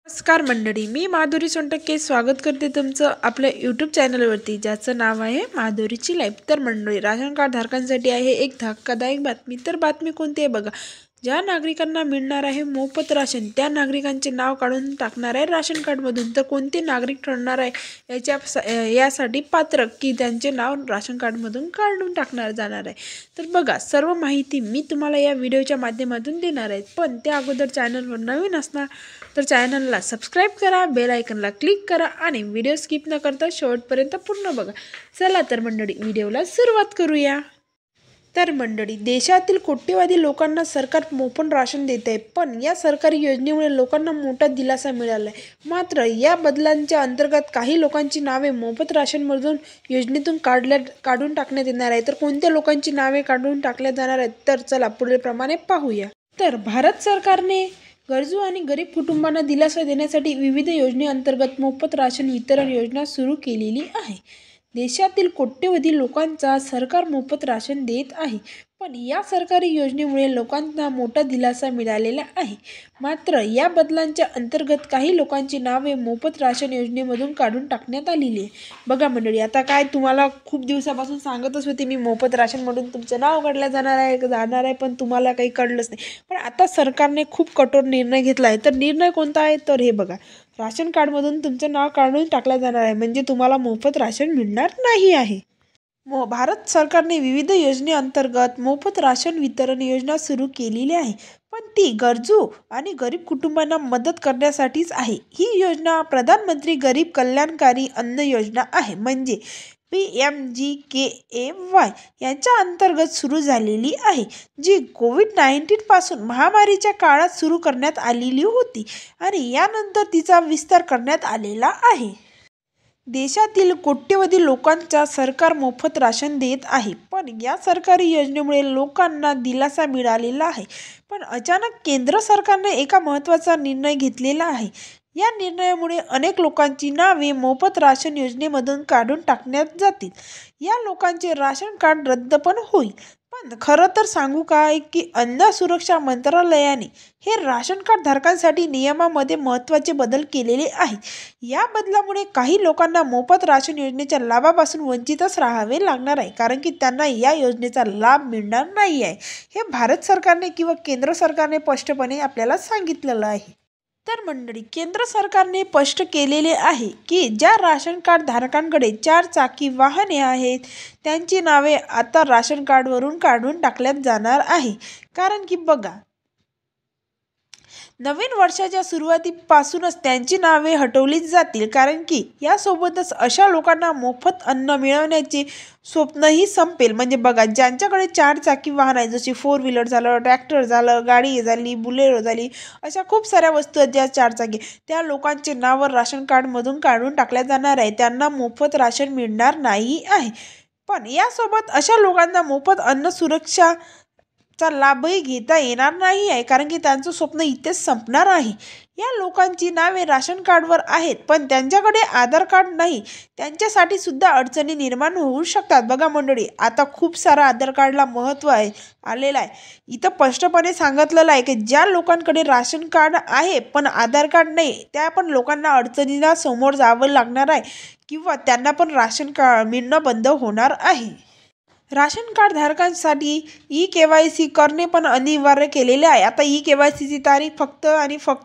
नमस्कार मंडळी, मी माधुरी सोनटक्के स्वागत करते तुमचं आपल्या यूट्यूब चॅनलवरती, ज्याचं नाव आहे माधुरीची लाईफ. तर मंडळी, राशन कार्ड धारकांसाठी आहे एक धक्कादायक बातमी. तर बातमी कोणती आहे बघा. ज्या नागरिकांना मिळणार आहे मोफत राशन, त्या नागरिकांचे नाव काढून टाकणार आहे राशन कार्डमधून. तर कोणते नागरिक ठरणार आहे यासाठी पात्र की त्यांचे नाव राशन कार्डमधून काढून टाकणार जाणार आहे. तर बघा, सर्व माहिती मी तुम्हाला या व्हिडिओच्या माध्यमातून देणार आहे. पण त्या अगोदर चॅनलवर नवीन असणार तर चॅनलला सबस्क्राईब करा, बेल आयकनला क्लिक करा आणि व्हिडिओ स्किप न करता शेवटपर्यंत पूर्ण बघा. चला तर मंडळी, व्हिडिओला सुरुवात करूया. तर मंडळी, देशातील कोट्यवधी लोकांना सरकार मोफत राशन देते, पण या सरकारी योजनेमुळे लोकांना मोठा दिलासा मिळाला आहे. मात्र या बदलांच्या अंतर्गत काही लोकांची नावे मोफत राशनमधून योजनेतून काढून टाकण्यात येणार आहे. तर कोणत्या लोकांची नावे काढून टाकण्यात जाणार आहेत, तर चला पुढील प्रमाणे पाहूया. तर भारत सरकारने गरजू आणि गरीब कुटुंबांना दिलासा देण्यासाठी विविध योजनेअंतर्गत मोफत राशन वितरण योजना सुरू केलेली आहे. देशातील कोट्यवधी लोकांचा सरकार मोफत राशन देत आहे, पण या सरकारी योजनेमुळे लोकांना मोठा दिलासा मिळालेला आहे. मात्र या बदलांच्या अंतर्गत काही लोकांची नावे मोफत राशन योजनेमधून काढून टाकण्यात आलेली आहे. बघा मंडळी, आता काय तुम्हाला खूप दिवसापासून सांगतच होते मी, मोफत राशनमधून तुमचं नाव काढलं जाणार आहे, पण तुम्हाला काही कळलंच नाही. पण आता सरकारने खूप कठोर निर्णय घेतला आहे. तर निर्णय कोणता आहे, तर हे बघा, राशन कार्डमधून तुमचं नाव काढून टाकलं जाणार आहे, म्हणजे तुम्हाला मोफत राशन मिळणार नाही आहे. भारत सरकारने विविध योजनेअंतर्गत मोफत राशन वितरण योजना सुरू केलेली आहे, पण ती गरजू आणि गरीब कुटुंबांना मदत करण्यासाठीच आहे. ही योजना प्रधानमंत्री गरीब कल्याणकारी अन्न योजना आहे, म्हणजे PMGKAY यांच्या अंतर्गत सुरू झालेली आहे, जी कोविड-19 पासून महामारीच्या काळात सुरू करण्यात आलेली होती आणि यानंतर तिचा विस्तार करण्यात आलेला आहे. देशातील कोट्यवधी लोकांचा सरकार मोफत राशन देत आहे, पण या सरकारी योजनेमुळे लोकांना दिलासा मिळालेला आहे. पण अचानक केंद्र सरकारने एका महत्त्वाचा निर्णय घेतलेला आहे. या निर्णयामुळे अनेक लोकांची नावे मोफत राशन योजनेमधून काढून टाकण्यात जातील. या लोकांचे राशन कार्ड रद्द पण होईल. पण खरं तर सांगू काय की अन्न सुरक्षा मंत्रालयाने हे राशन कार्ड धारकांसाठी नियमामध्ये महत्त्वाचे बदल केलेले आहेत. या बदलामुळे काही लोकांना मोफत राशन योजनेच्या लाभापासून वंचितच राहावे लागणार आहे, कारण की त्यांना या योजनेचा लाभ मिळणार नाही आहे. हे भारत सरकारने किंवा केंद्र सरकारने स्पष्टपणे आपल्याला सांगितलेलं आहे. तर मंडळी, केंद्र सरकारने स्पष्ट केलेले आहे की ज्या राशन कार्ड धारकांकडे 4 चाकी वाहने आहेत, त्यांची नावे आता राशन कार्डवरून काढून टाकण्यात जाणार आहे. कारण की बघा, नवीन वर्षाच्या सुरुवातीपासूनच त्यांची नावे हटवली जातील, कारण की यासोबतच अशा लोकांना मोफत अन्न मिळवण्याचे स्वप्नही संपेल. म्हणजे बघा, ज्यांच्याकडे 4 चाकी वाहन आहे, जशी 4 व्हीलर झालं, ट्रॅक्टर झालं, गाडी झाली, बुलेरो झाली, अशा खूप साऱ्या वस्तू आहेत ज्या 4 चाकी, त्या लोकांचे नाव राशन कार्डमधून काढून टाकल्या जाणार आहे. त्यांना मोफत राशन मिळणार नाही आहे. पण यासोबत अशा लोकांना मोफत अन्न सुरक्षा चा लाभही घेता येणार नाही आहे, कारण की त्यांचं स्वप्न इथेच संपणार आहे. या लोकांची नावे राशन कार्डवर आहेत, पण त्यांच्याकडे आधार कार्ड नाही. त्यांच्यासाठी सुद्धा अडचणी निर्माण होऊ शकतात. बघा मंडळी, आता खूप सारा आधार कार्डला महत्त्व आलेलं आहे. इथं स्पष्टपणे सांगितलेलं आहे की ज्या लोकांकडे राशन कार्ड आहे पण आधार कार्ड नाही, त्या पण लोकांना अडचणीला समोर जावं लागणार आहे, किंवा त्यांना पण राशन कार्ड मिळणं बंद होणार आहे. राशन कार्ड धारकांसाठी EKYC करणे पण अनिवार्य केलेले आहे. आता EKYCची तारीख फक्त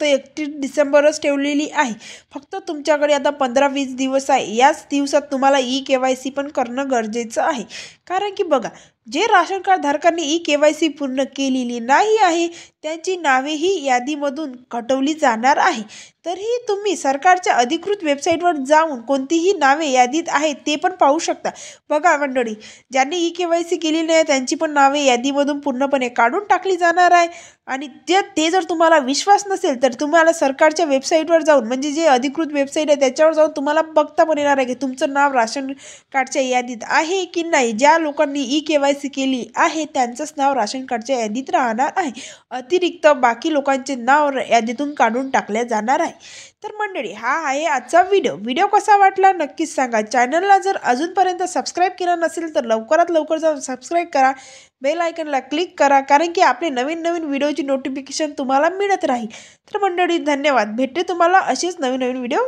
31 डिसेंबरच ठेवलेली आहे. फक्त तुमच्याकडे आता 15-20 दिवस आहे. याच दिवसात तुम्हाला EKYC पण करणं गरजेचं आहे. कारण की बघा, जे राशन कार्ड धारकांनी EKYC पूर्ण केलेली नाही आहे, त्यांची नावेही यादीमधून हटवली जाणार आहे. तरीही तुम्ही सरकारच्या अधिकृत वेबसाईटवर जाऊन कोणतीही नावे यादीत आहेत ते पण पाहू शकता. बघा मंडळी, ज्यांनी EKYC केलेली नाही त्यांची पण नावे यादीमधून पूर्णपणे काढून टाकली जाणार आहे. आणि ते जर तुम्हाला विश्वास नसेल तर तुम्हाला सरकारच्या वेबसाईटवर जाऊन, म्हणजे जे अधिकृत वेबसाईट आहे त्याच्यावर जाऊन तुम्हाला बघता पण येणार आहे की तुमचं नाव राशन कार्डच्या यादीत आहे की नाही. ज्या लोकांनी EKYC केली आहे त्यांचंच नाव राशन कार्डच्या यादीत राहणार आहे. अतिरिक्त बाकी लोकांचे नाव यादीतून काढून टाकले जाणार आहे. तर मंडळी हा आहे आजचा व्हिडिओ कसा वाटला नक्कीच सांगा. चॅनलला जर अजूनपर्यंत सबस्क्राईब केलं नसेल तर लवकरात लवकर जाऊन सबस्क्राईब करा, बेल आयकनला क्लिक करा, कारण की आपले नवीन नवीन व्हिडिओची नोटिफिकेशन तुम्हाला मिळत राहील. तर मंडळी धन्यवाद. भेटते तुम्हाला असेच नवीन नवीन व्हिडिओ